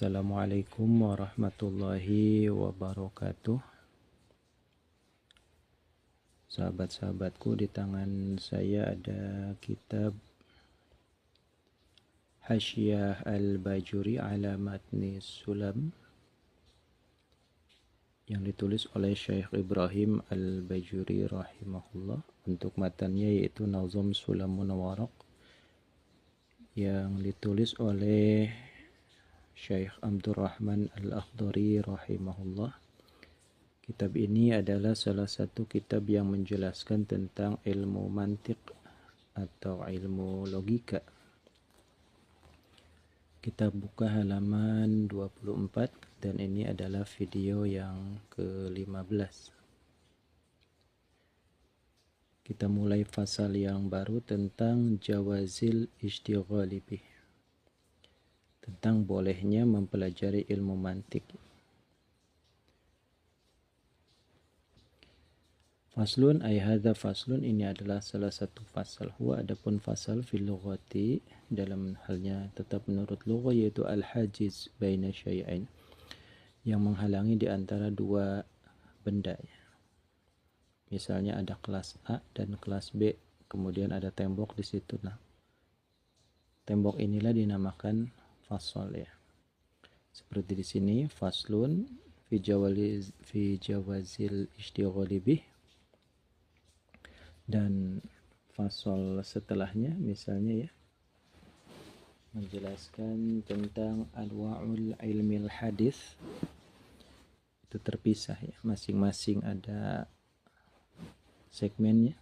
Assalamualaikum warahmatullahi wabarakatuh. Sahabat-sahabatku, di tangan saya ada kitab Hasyiah Al-Bajuri ala Matni Sulam yang ditulis oleh Syekh Ibrahim Al-Bajuri rahimahullah. Untuk matannya yaitu Nazm Sulamun Waraq yang ditulis oleh Syekh Abdurrahman Al-Akhdari rahimahullah. Kitab ini adalah salah satu kitab yang menjelaskan tentang ilmu mantiq atau ilmu logika. Kita buka halaman 24 dan ini adalah video yang ke-15. Kita mulai fasal yang baru tentang jawazil ishtighali bih, tentang bolehnya mempelajari ilmu mantik. Faslun ay hadza faslun, ini adalah salah satu fasal. Huwa adapun fasal fil lughati, dalam halnya tetap menurut lughah, yaitu al-hajiz baina syai'ain, yang menghalangi di antara dua benda. Misalnya ada kelas A dan kelas B, kemudian ada tembok di situ. Nah, tembok inilah dinamakan fasal ya. Seperti di sini, faslun fi jawazil ishtighali bih, dan fasal setelahnya misalnya ya menjelaskan tentang anwa'ul ilmil hadis, itu terpisah ya, masing-masing ada segmennya.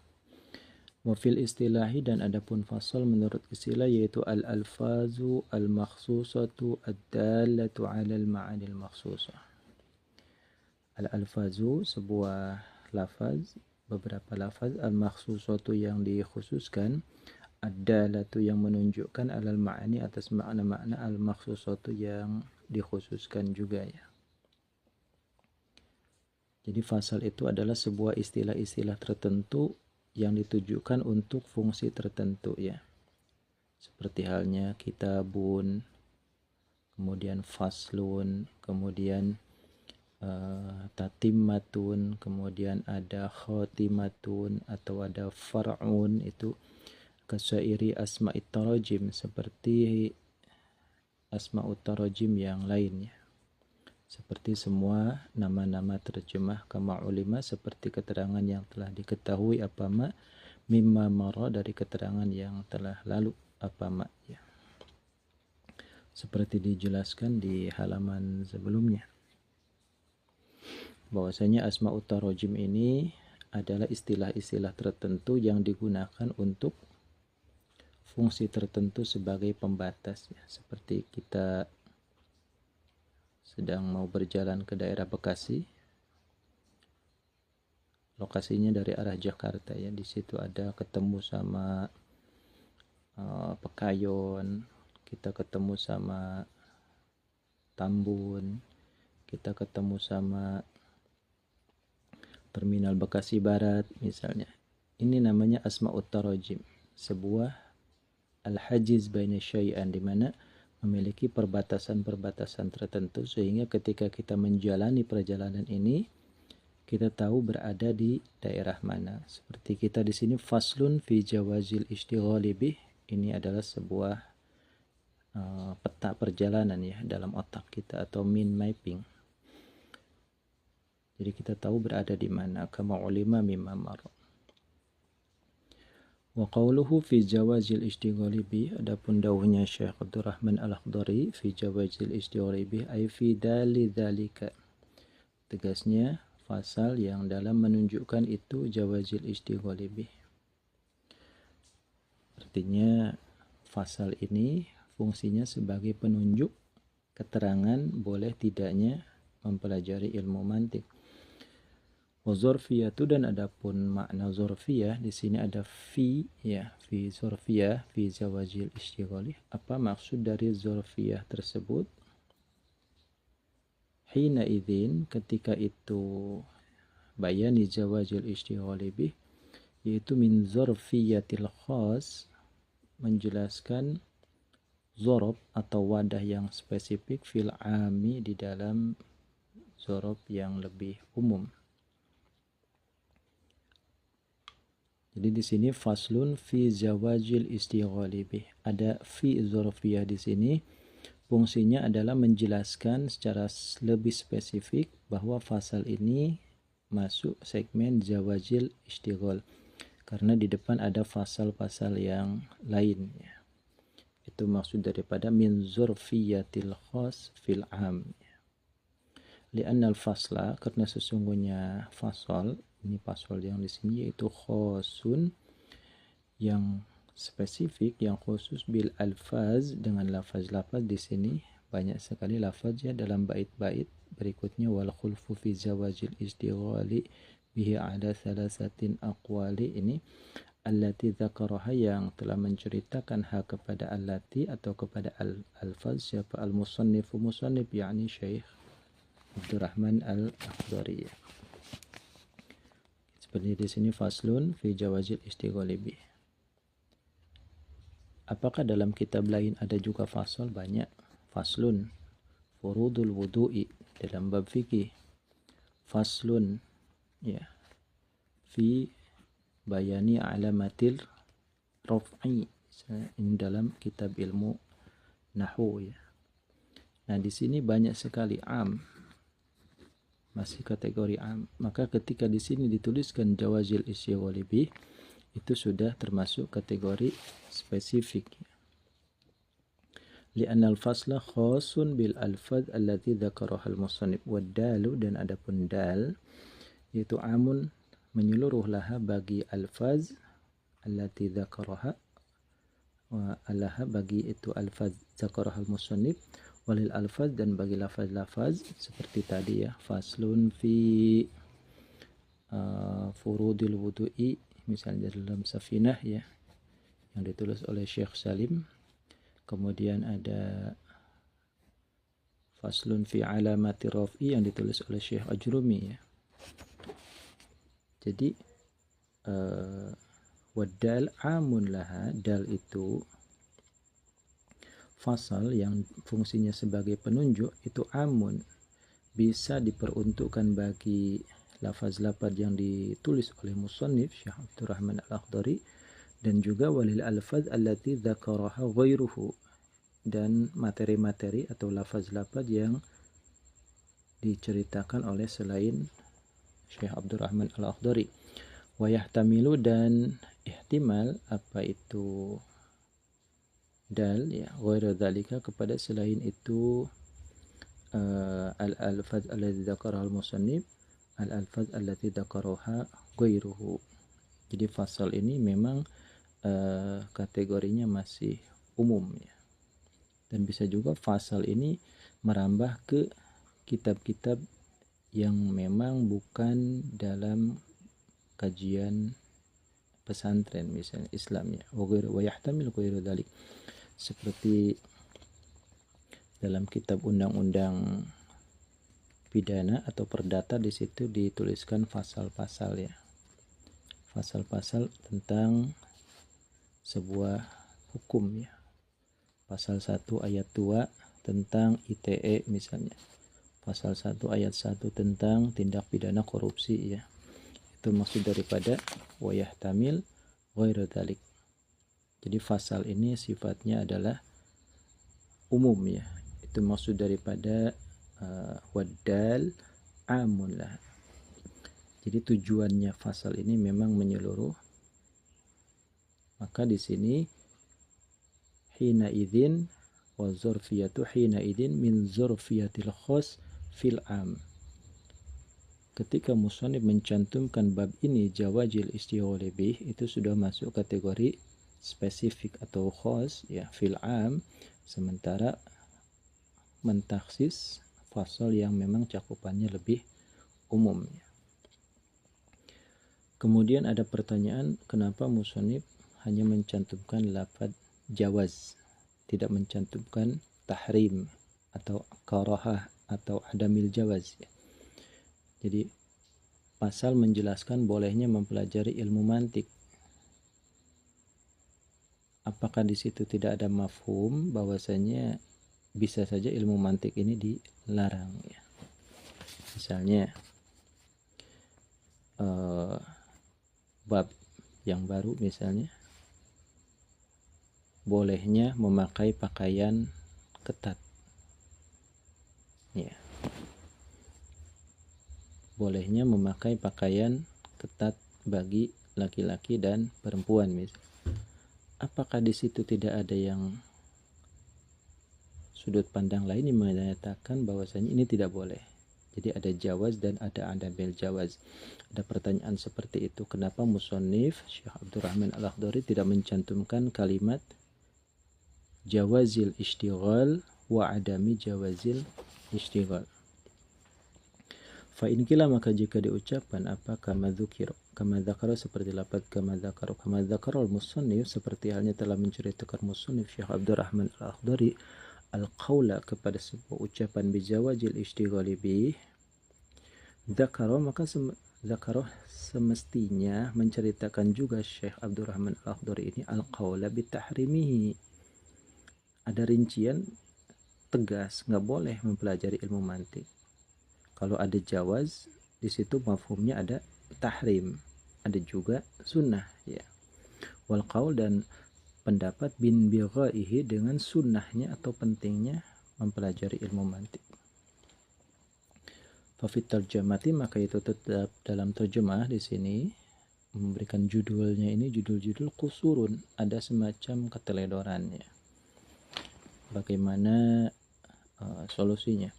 Wafil istilahi, dan adapun fasal menurut istilah, yaitu al-alfazu al-makhsusatu ad-dallatu 'ala al-ma'ani al-makhsusah. Al-alfazu sebuah lafaz, beberapa lafaz, al-makhsusatu yang dikhususkan, ad-dallatu yang menunjukkan, alal ma'ani atas makna-makna, al-makhsusatu yang dikhususkan juga ya. Jadi fasal itu adalah sebuah istilah-istilah tertentu yang ditujukan untuk fungsi tertentu ya. Seperti halnya kitabun, kemudian faslun, kemudian tatimmatun, kemudian ada khotimatun atau ada far'un, itu kasairi asma'it tarajim, seperti asma'ut tarajim yang lainnya. Seperti semua nama-nama terjemah, kama ulima, seperti keterangan yang telah diketahui, apa ma, mimma mara, dari keterangan yang telah lalu, apa ma ya. Seperti dijelaskan di halaman sebelumnya, bahwasanya asma'ut tarajim ini adalah istilah-istilah tertentu yang digunakan untuk fungsi tertentu sebagai pembatas ya. Seperti kita sedang mau berjalan ke daerah Bekasi, lokasinya dari arah Jakarta ya, di situ ada ketemu sama Pekayon, kita ketemu sama Tambun, kita ketemu sama Terminal Bekasi Barat misalnya. Ini namanya asma'ut tarajim, sebuah al-hajiz baina syai'an, di mana memiliki perbatasan-perbatasan tertentu, sehingga ketika kita menjalani perjalanan ini kita tahu berada di daerah mana. Seperti kita di sini, faslun fi jawazil ishtighali bih, ini adalah sebuah peta perjalanan ya dalam otak kita, atau mind mapping. Jadi kita tahu berada di mana, kama ulima mimma mara. Wa qawluhu fi jawazil ishtighali bih, adapun dawuhnya Syekh Abdurrahman Al-Akhdari, fi jawazil ishtighali bih ay fi dali dzalika, tegasnya fasal yang dalam menunjukkan itu jawazil ishtighali bih. Artinya fasal ini fungsinya sebagai penunjuk keterangan boleh tidaknya mempelajari ilmu mantik. Zorfiyatu, dan adapun makna zorfiyah di sini ada fi ya, fi zorfiyah fi zawajil ishtighali. Apa maksud dari zorfiyah tersebut? Hina idzin, ketika itu, bayani zawajil ishtighali bih, yaitu min zorfiyatil khas, menjelaskan zorob atau wadah yang spesifik fil ami di dalam zorob yang lebih umum. Jadi di sini faslun fi zawajil istighali bih. Ada fi zorofiyah di sini. Fungsinya adalah menjelaskan secara lebih spesifik bahwa fasal ini masuk segmen zawajil istighal. Karena di depan ada fasal-fasal yang lain. Itu maksud daripada min zorfiyatil khas fil am. Li'anna al-fasla, karena sesungguhnya fasal, ini fasal yang di sini yaitu khosun, yang spesifik, yang khusus bil alfaz, dengan lafaz-lafaz. Di sini banyak sekali lafaznya dalam bait-bait berikutnya. Wal khulfu fi zawajil istighali bihi ada salasatin aqwali, ini allati dzakaraha, yang telah menceritakan hak kepada allati atau kepada alfaz siapa? Al-musannifu, musannif yakni Syekh Abdurrahman Al-Akhdari. Seperti di sini faslun fi jawazil istighali bih. Apakah dalam kitab lain ada juga fasal? Banyak. Faslun furudul wudu'i dalam bab fikih. Faslun ya fi bayani alamatil raf'i ini dalam kitab ilmu nahwu ya. Nah, di sini banyak sekali am, masih kategori am. Maka ketika di sini dituliskan jawazil istighali bih, itu sudah termasuk kategori spesifik. Li'anna al-fasla khasun bil alfaz allati dzakaraha al-musannif wa dalu, dan adapun dal yaitu amun menyeluruh laha bagi alfaz allati dzakaraha, wa alaha bagi itu alfaz dzakaraha al-musannif, walil alfaz, dan bagi lafaz-lafaz seperti tadi ya, faslun fi furudil wudu'i misalnya dalam Safinah ya, yang ditulis oleh Syekh Salim. Kemudian ada faslun fi alamati raf'i yang ditulis oleh Syekh Ajrumi ya. Jadi wadal amun laha, dal itu fasal yang fungsinya sebagai penunjuk, itu amun, bisa diperuntukkan bagi lafaz-lafaz yang ditulis oleh musannif Syekh Abdurrahman Al-Akhdari, dan juga walil alfaz allati dzakaraha ghairuhu, dan materi-materi atau lafaz-lafaz yang diceritakan oleh selain Syekh Abdurrahman Al-Akhdari. Wa yahtamilu, dan ihtimal apa itu dal ya, ghairu dzalika, kepada selain itu al-alfaz allati dzakaraha al-musannif, al-alfaz allati dzakaraha ghairuhu. Jadi fasal ini memang kategorinya masih umum ya. Dan bisa juga fasal ini merambah ke kitab-kitab yang memang bukan dalam kajian pesantren misalnya Islam ya. Wa yahtamil ghairu dzalik, seperti dalam kitab undang-undang pidana atau perdata, di situ dituliskan pasal-pasal ya. Pasal-pasal tentang sebuah hukum ya. Pasal 1 ayat 2 tentang ITE misalnya. Pasal 1 ayat 1 tentang tindak pidana korupsi ya. Itu maksud daripada wa yahtamil ghairu dzalik. Jadi pasal ini sifatnya adalah umum ya. Itu maksud daripada wadal amun lah. Jadi tujuannya pasal ini memang menyeluruh. Maka di sini hina idzin wa dzurfiyatu hina idzin min dzurfiyatil khas fil am. Ketika musannif mencantumkan bab ini jawazil istighali bih, itu sudah masuk kategori spesifik atau khas ya fil am, sementara mentaksis fasal yang memang cakupannya lebih umum ya. Kemudian ada pertanyaan, kenapa musannif hanya mencantumkan lafaz jawaz, tidak mencantumkan tahrim atau karahah atau adamil jawaz ya. Jadi pasal menjelaskan bolehnya mempelajari ilmu mantik. apakah di situ tidak ada mafhum bahwasanya bisa saja ilmu mantik ini dilarang ya. Misalnya bab yang baru misalnya bolehnya memakai pakaian ketat ya. Bolehnya memakai pakaian ketat bagi laki-laki dan perempuan misalnya. Apakah di situ tidak ada yang sudut pandang lain yang menyatakan bahwasanya ini tidak boleh? Jadi ada jawaz dan ada adabel jawaz. Ada pertanyaan seperti itu. Kenapa musannif Syekh Abdurrahman Al-Akhdari tidak mencantumkan kalimat jawazil ishtighal wa adami jawazil ishtighal? Fa in kila, maka jika diucapkan apa kama dzukira, kama dzakara seperti lafaz kama dzakara al-musannif, seperti halnya telah menceritakan musannif Syekh Abdurrahman Al-Akhdari al-qaula kepada sebuah ucapan bijawazil ishtighali bih, dzakara, maka dzakara semestinya menceritakan juga Syekh Abdurrahman Al-Akhdari ini al-qaula bitahrimihi. Ada rincian tegas, nggak boleh mempelajari ilmu mantik. Kalau ada jawaz, di situ mafhumnya ada tahrim, ada juga sunnah ya. Wal qaul, dan pendapat bin bighaihi dengan sunnahnya atau pentingnya mempelajari ilmu mantik. Fa fit tarjamati, maka itu tetap dalam terjemah di sini memberikan judulnya ini judul-judul kusurun, ada semacam keteledorannya. Bagaimana solusinya?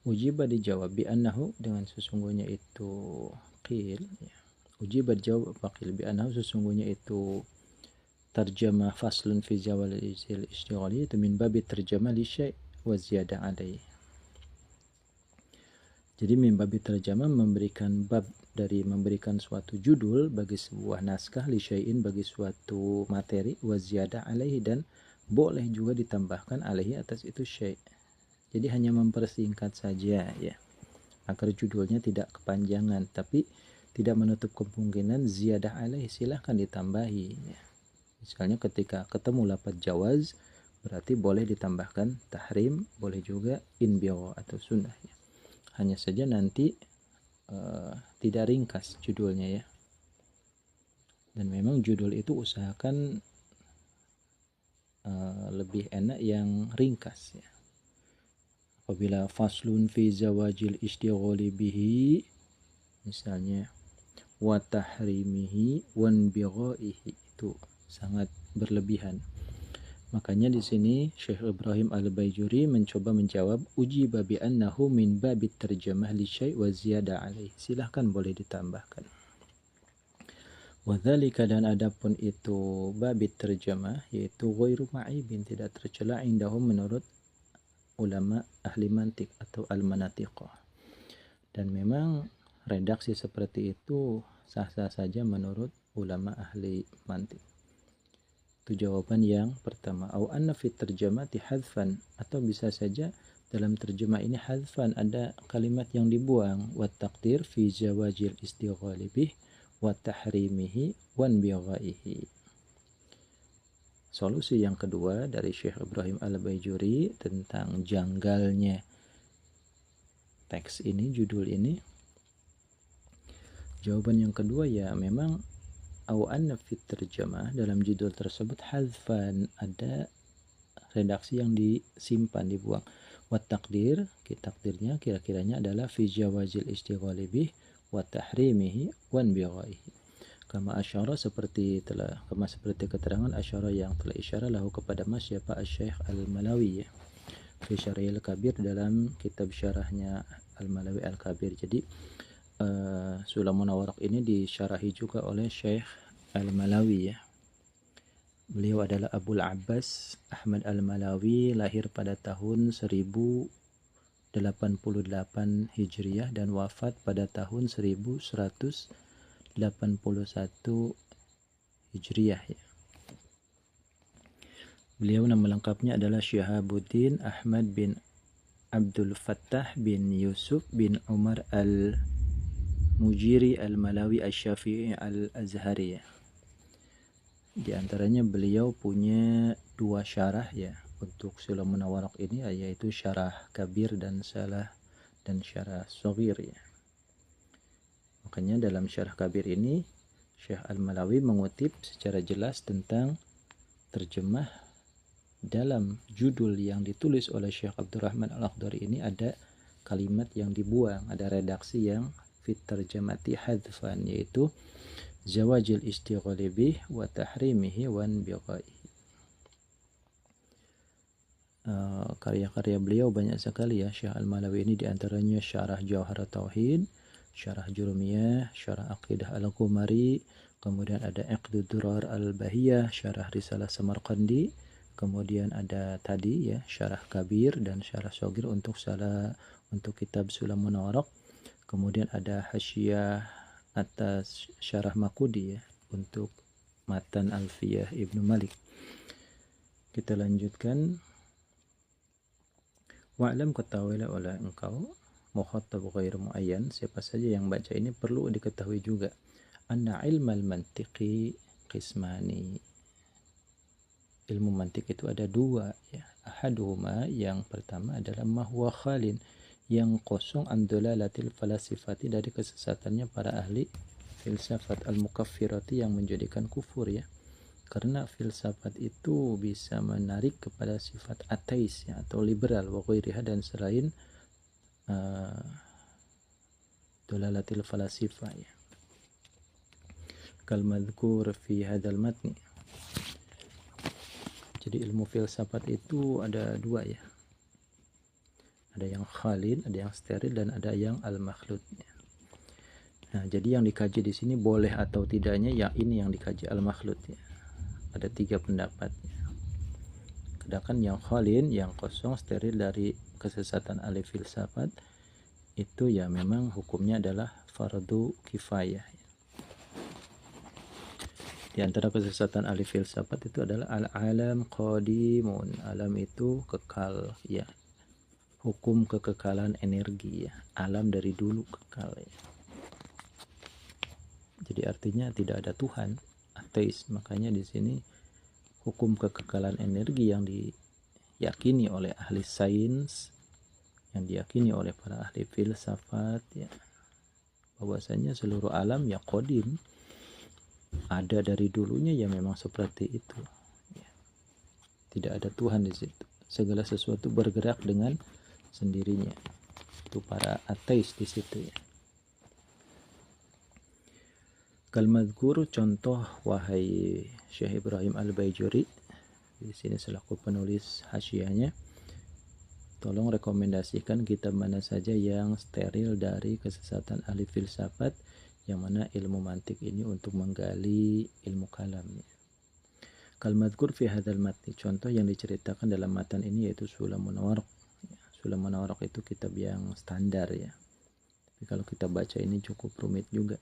Ujiba, dijawab, bi annahu, dengan sesungguhnya itu qil ya. Ujiba, dijawab faqil bi annahu, sesungguhnya itu tarjamah faslun fi zawalil ishtighali, itu min babi tarjamah li syai' wa ziyadah alaihi. Jadi min babi tarjamah memberikan bab dari memberikan suatu judul bagi sebuah naskah, li syai'in bagi suatu materi, wa ziyadah alaihi, dan boleh juga ditambahkan alaihi atas itu syai'. Jadi hanya mempersingkat saja ya, agar judulnya tidak kepanjangan, tapi tidak menutup kemungkinan ziyadah alaih, silahkan ditambahi ya. Misalnya ketika ketemu lafaz jawaz, berarti boleh ditambahkan tahrim, boleh juga inbigha atau sunnah ya. Hanya saja nanti tidak ringkas judulnya ya. Dan memang judul itu usahakan lebih enak yang ringkas ya. Apabila faslun fi zawajil ishtighali bihi, misalnya wa tahrimihi wan bighaihi, itu sangat berlebihan. Makanya di sini Syekh Ibrahim Al-Baijuri mencoba menjawab ujiba bi annahu min babit tarjamah li syai' wa ziyada alaih, silahkan boleh ditambahkan. Wa dzalika, dan adapun itu babit tarjamah, yaitu ghairu ma'ibin, tidak tercela indahum menurut ulama ahli mantik atau al-manatiqah. Dan memang redaksi seperti itu sah-sah saja menurut ulama ahli mantik. Itu jawaban yang pertama. Au anna fi tarjamati hadfan, atau bisa saja dalam terjemah ini hadfan, ada kalimat yang dibuang. Wa taqdir fi zawajil istighali bih wa tahrimihi wan bighaihi. Solusi yang kedua dari Syekh Ibrahim Al-Baijuri tentang janggalnya teks ini, judul ini, jawaban yang kedua ya memang au anna fit terjemah, dalam judul tersebut hadfan, ada redaksi yang disimpan, dibuang. Wa taqdir, takdirnya kira-kiranya adalah fi jawazil istighali bih wa tahrimihi wan bighaihi. Kama asyara, seperti keterangan asyara yang telah isyarah lahu kepada mas siapa Asy-Syaikh Al-Malawi ya, fi Syarhil Kabir, dalam kitab syarahnya Al-Malawi Al-Kabir. Jadi Sulamun Waraq ini disyarahi juga oleh Syekh Al-Malawi ya. Beliau adalah Abul Abbas Ahmad Al-Malawi, lahir pada tahun 1088 Hijriah dan wafat pada tahun 1181 Hijriah ya. Beliau nama lengkapnya adalah Syihabuddin Ahmad bin Abdul Fattah bin Yusuf bin Umar Al-Mujiri Al-Malawi Asy-Syafi'i Al-Azhari ya. Di antaranya beliau punya 2 syarah ya untuk Sulamun Nawaraq ini, yaitu syarah kabir dan syarah shaghir ya. Makanya dalam syarah kabir ini Syekh Al-Malawi mengutip secara jelas tentang terjemah dalam judul yang ditulis oleh Syekh Abdurrahman Al-Akhdari ini ada kalimat yang dibuang, ada redaksi yang fit tarjamati hadfan, yaitu zawajil istighali bih wa tahrimihi wa biqaihi. Karya-karya beliau banyak sekali ya Syekh Al-Malawi ini, diantaranya syarah Jauhar Tauhid, syarah Jurumiyah, syarah Aqidah Al-Qumari, kemudian ada Iqdud Durar Al-Bahiyah, syarah Risalah Samarqandi, kemudian ada tadi ya syarah Kabir dan syarah Shaghir untuk kitab Sulamun Nawaraq, kemudian ada Hasyiyah atas syarah Makudi ya untuk matan Alfiyah Ibnu Malik. Kita lanjutkan. Wa'lam, ketahuilah oleh engkau, mukhatab ghair muayyan, siapa saja yang baca ini perlu diketahui juga, anna ilmal mantiqi qismani, ilmu mantik itu ada 2 ya. Ahaduhuma, yang pertama adalah mahwa khalin, yang kosong andolalatil falasifati, dari kesesatannya para ahli filsafat, al-mukaffirati, yang menjadikan kufur ya. Karena filsafat itu bisa menarik kepada sifat ateis ya, atau liberal, wa ghairiha, dan selain dolalatil falasifah ya. Kal madhkur fi hadzal matni. Jadi ilmu filsafat itu ada 2 ya. Ada yang khalin, ada yang steril, dan ada yang al-makhlut. Nah, jadi yang dikaji di sini boleh atau tidaknya ya, ini yang dikaji al-makhlut ya. Ada 3 pendapat. Sedangkan yang khalin, yang kosong, steril dari kesesatan ahli filsafat, itu ya memang hukumnya adalah fardu kifayah. Di antara kesesatan ahli filsafat itu adalah al-alam qadimun, alam itu kekal ya. Hukum kekekalan energi ya, alam dari dulu kekal ya. Jadi artinya tidak ada Tuhan, ateis. Makanya di sini hukum kekekalan energi yang diyakini oleh ahli sains, yang diyakini oleh para ahli filsafat ya, bahwasanya seluruh alam ya qadim, ada dari dulunya ya, memang seperti itu ya. Tidak ada Tuhan di situ, segala sesuatu bergerak dengan sendirinya. Itu para ateis di situ ya. Kalmadhkur, contoh wahai Syekh Ibrahim Al-Baijuri, di sini selaku penulis hasyiyahnya, tolong rekomendasikan kitab mana saja yang steril dari kesesatan ahli filsafat, yang mana ilmu mantik ini untuk menggali ilmu kalam ya. Kalmadhkur fi hadzal matni, contoh yang diceritakan dalam matan ini yaitu Sulamun Nawaraq. Sulamun Nawaraq itu kitab yang standar ya, tapi kalau kita baca ini cukup rumit juga.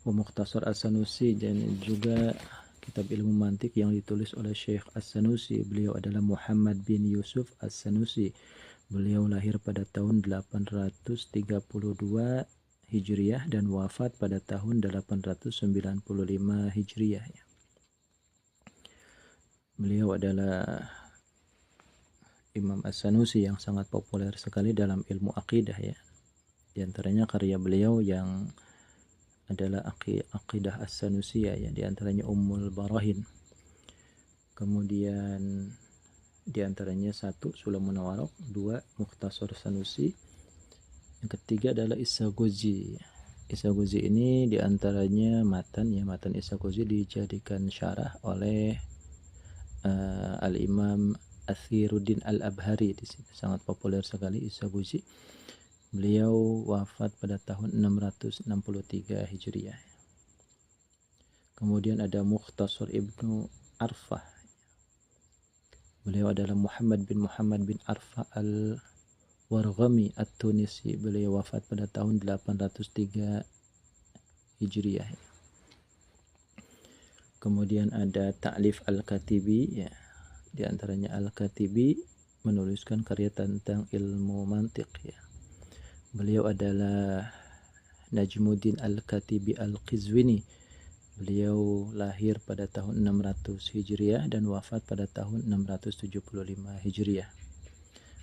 Wa Mukhtasar As-Sanusi, dan juga kitab ilmu mantik yang ditulis oleh Syekh As-Sanusi. Beliau adalah Muhammad bin Yusuf As-Sanusi. Beliau lahir pada tahun 832 Hijriah dan wafat pada tahun 895 Hijriah ya. Beliau adalah Imam As-Sanusi yang sangat populer sekali dalam ilmu akidah ya. Di antaranya karya beliau yang adalah Aqidah As-Sanusiyah ya, di antaranya Ummul Barahin. Kemudian di antaranya 1 Sulamun Nawaraq, 2 Mukhtasar Sanusi, yang ketiga adalah Isagozi. Isagozi ini di antaranya matan Isagozi dijadikan syarah oleh Al-Imam Athiruddin Al-Abhari. Di sini sangat populer sekali Isagozi. Beliau wafat pada tahun 663 Hijriah. Kemudian ada Mukhtasar Ibnu Arfah. Beliau adalah Muhammad bin Arfah Al-Warghami At-Tunisi. Beliau wafat pada tahun 803 Hijriah. Kemudian ada Ta'lif Al-Katibi ya. Di antaranya Al-Katibi menuliskan karya tentang ilmu mantiq ya. Beliau adalah Najmuddin Al-Katibi Al-Qizwini. Beliau lahir pada tahun 600 Hijriah dan wafat pada tahun 675 Hijriah.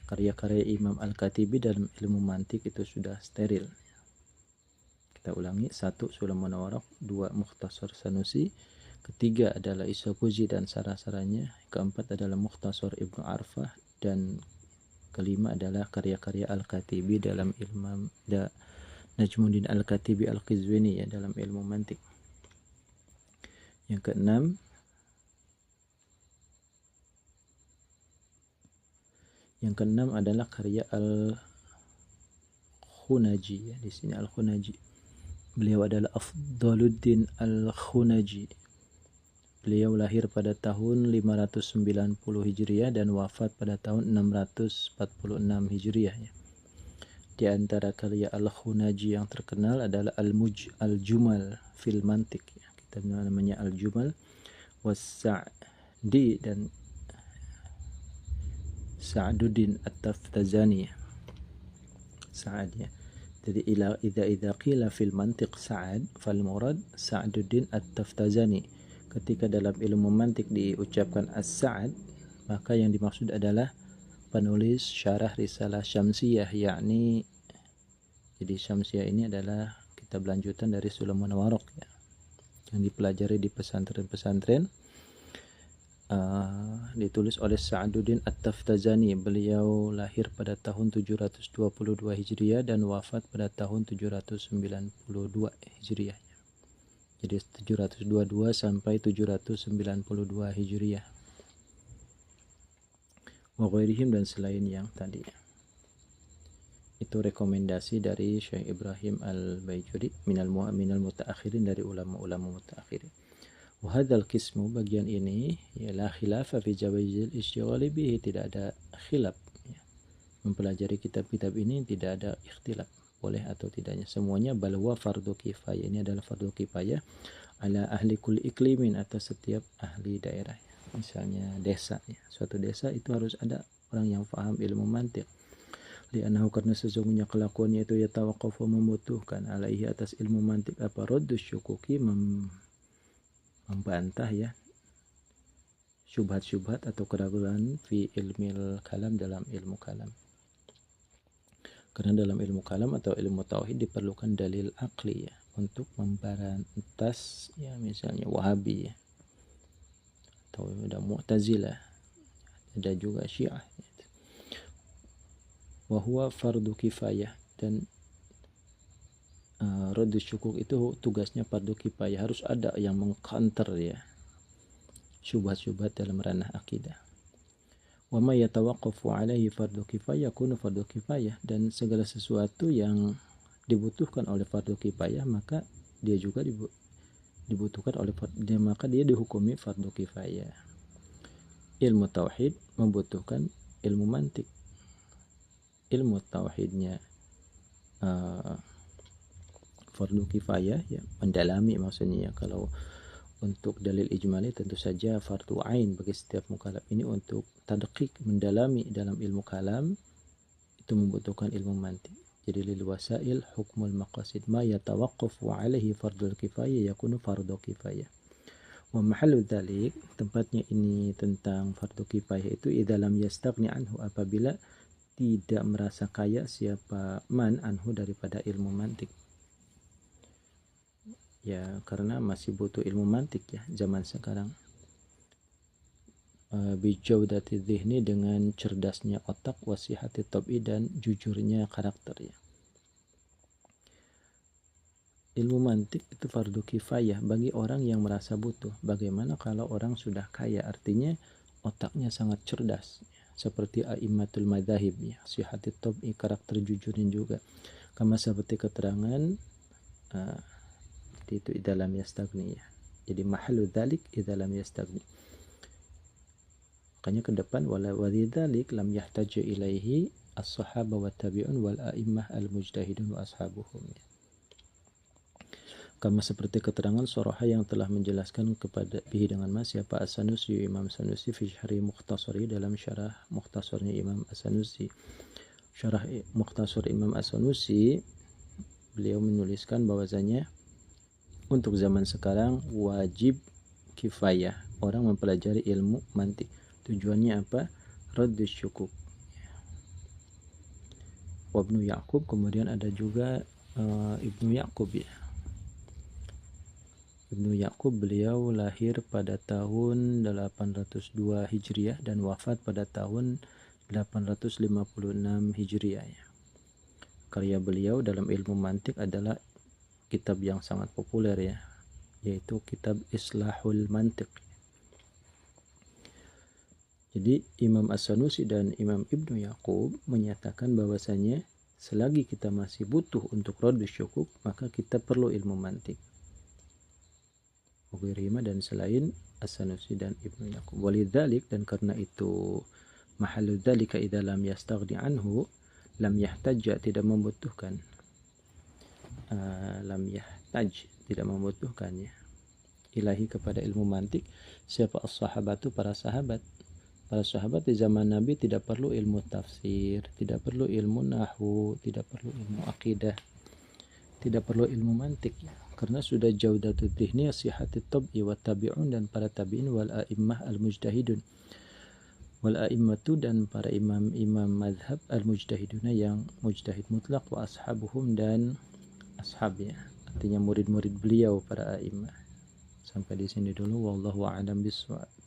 Karya-karya Imam Al-Katibi dalam ilmu mantik itu sudah steril. Kita ulangi: 1. Sulamun Waraq, 2. Mukhtasar Sanusi, ketiga adalah Isokuzi dan sarah-sarahnya, keempat adalah Mukhtasar Ibnu Arfah, dan kelima adalah karya-karya Al-Katibi dalam ilmu Najmuddin Al-Katibi Al-Qizwini ya, dalam ilmu mantik. Yang keenam adalah karya Al-Khunaji ya, di sini Al-Khunaji. Beliau adalah Afdaluddin Al-Khunaji. Beliau lahir pada tahun 590 Hijriah dan wafat pada tahun 646 Hijriah ya. Di antara karya Al-Khunaji yang terkenal adalah Al-Jumal fil Mantik ya. Kita namanya Al-Jumal, Was-Sa'di dan Sa'duddin At-Taftazani ya. Sa'ad ya. Jadi idza qila fil mantiq Sa'ad fal murad Sa'duddin At-Taftazani. Ketika dalam ilmu mantik diucapkan As-Sa'ad, maka yang dimaksud adalah penulis syarah Risalah Syamsiyah, yakni jadi Syamsiyah ini adalah kitab lanjutan dari Sulamun Waraq ya, yang dipelajari di pesantren-pesantren, ditulis oleh Sa'duddin At-Taftazani. Beliau lahir pada tahun 722 Hijriah dan wafat pada tahun 792 Hijriah. Jadi 722 sampai 792 Hijriah. Wa ghairihim, dan selain yang tadi. Itu rekomendasi dari Syekh Ibrahim Al-Baijuri minal mutaakhirin, dari ulama-ulama mutaakhirin. Wa hadzal qismu, bagian ini ialah khilafa fi jawazil isyghali bihi, tidak ada khilaf ya. Mempelajari kitab-kitab ini tidak ada ikhtilaf boleh atau tidaknya, semuanya balwa fardu kifayah. Ini adalah fardu kifayah ala ahli kulli iklimin, atas setiap ahli daerah ya. Misalnya desa ya, suatu desa itu harus ada orang yang paham ilmu mantiq. Li'annahu, karena sesungguhnya kelakuannya itu yatawaqqafu, membutuhkan alaihi, atas ilmu mantiq apa, raddus syukuki, membantah ya syubhat-syubhat atau keraguan fi ilmil kalam, dalam ilmu kalam. Karena dalam ilmu kalam atau ilmu tauhid diperlukan dalil akli ya, untuk memberantas ya, misalnya Wahabi ya, atau ada Mu'tazilah, ada juga Syiah ya. Wa huwa fardu kifayah, dan raddu syukuk itu tugasnya fardu kifayah, harus ada yang mengcounter ya syubhat-syubhat dalam ranah akidah. Wa ma yatawaqqafu alaihi fardu kifayah kunu fardu kifayah, dan segala sesuatu yang dibutuhkan oleh fardu kifayah maka dia juga dibutuhkan oleh dia, maka dia dihukumi fardu kifayah. Ilmu tauhid membutuhkan ilmu mantik. Ilmu tauhidnya fardu kifayah ya, mendalami maksudnya ya. Kalau untuk dalil ijmali tentu saja fardu ain bagi setiap mukallaf. Ini untuk tadqiq, mendalami dalam ilmu kalam, itu membutuhkan ilmu mantik. Jadi lil wasail hukmul maqasid, ma yatawaqqafu alaihi fardul kifayah yakunu fardu kifayah. Wa mahallu dzalik, tempatnya ini tentang fardu kifayah itu idza lam yastaghni anhu, apabila tidak merasa kaya siapa man anhu, daripada ilmu mantik. Ya karena masih butuh ilmu mantik ya zaman sekarang. Bijaudati dhihni, dengan cerdasnya otak, wasihati tab'i, dan jujurnya karakter ya. Ilmu mantik itu fardu kifayah bagi orang yang merasa butuh. Bagaimana kalau orang sudah kaya, artinya otaknya sangat cerdas ya. Seperti a'immatul madzahib ya, sihati tab'i, karakter jujurnya juga. Kama seperti keterangan itu idalam yastagni ya. Jadi mahalu dzalik idalam yastagni. Makanya ke depan wala walidzalik lam yahtaju ilaihi as-sahaba wa tabi'un wal a'immah al-mujtahidun wa ashabuhum ya. Kama seperti keterangan Soroha yang telah menjelaskan kepada bihi dengan mas siapa As-Sanusi, Imam Sanusi fi syarhi Mukhtasari, dalam syarah Mukhtasarnya Imam As-Sanusi. Syarah Mukhtasar Imam As-Sanusi, beliau menuliskan bahwasanya untuk zaman sekarang wajib kifayah orang mempelajari ilmu mantik. Tujuannya apa? Raddus syukuk. Wabnu Ya'qub, kemudian ada juga Ibnu Ya'qub ya. Ibnu Ya'qub beliau lahir pada tahun 802 Hijriah dan wafat pada tahun 856 Hijriah ya. Karya beliau dalam ilmu mantik adalah kitab yang sangat populer ya, yaitu kitab Islahul Mantiq. Jadi Imam As-Sanusi dan Imam Ibnu Ya'qub menyatakan bahwasanya selagi kita masih butuh untuk raddus syukuk, maka kita perlu ilmu mantik. Waghairihima, dan selain As-Sanusi dan Ibnu Ya'qub. Walidzalik, dan karena itu mahallu dzalika idza lam yastaghni anhu lam yahtaj, tidak membutuhkan. Lam yahtaj, tidak membutuhkannya. Ilahi, kepada ilmu mantik. Siapa as-sahabatu? Para sahabat. Para sahabat di zaman Nabi tidak perlu ilmu tafsir, tidak perlu ilmu nahwu, tidak perlu ilmu akidah, tidak perlu ilmu mantik ya. Karena sudah jaudatul dhihni, sihatit tab'i wa tabi'un, dan para tabi'in, wal a'immah al-mujtahidun, wal a'immatu, dan para imam-imam madhab al-mujtahiduna yang mujtahid mutlak, wa ashabuhum, dan ashabnya, artinya murid-murid beliau para a'immah. Sampai di sini dulu, wallahu a'lam bishawab.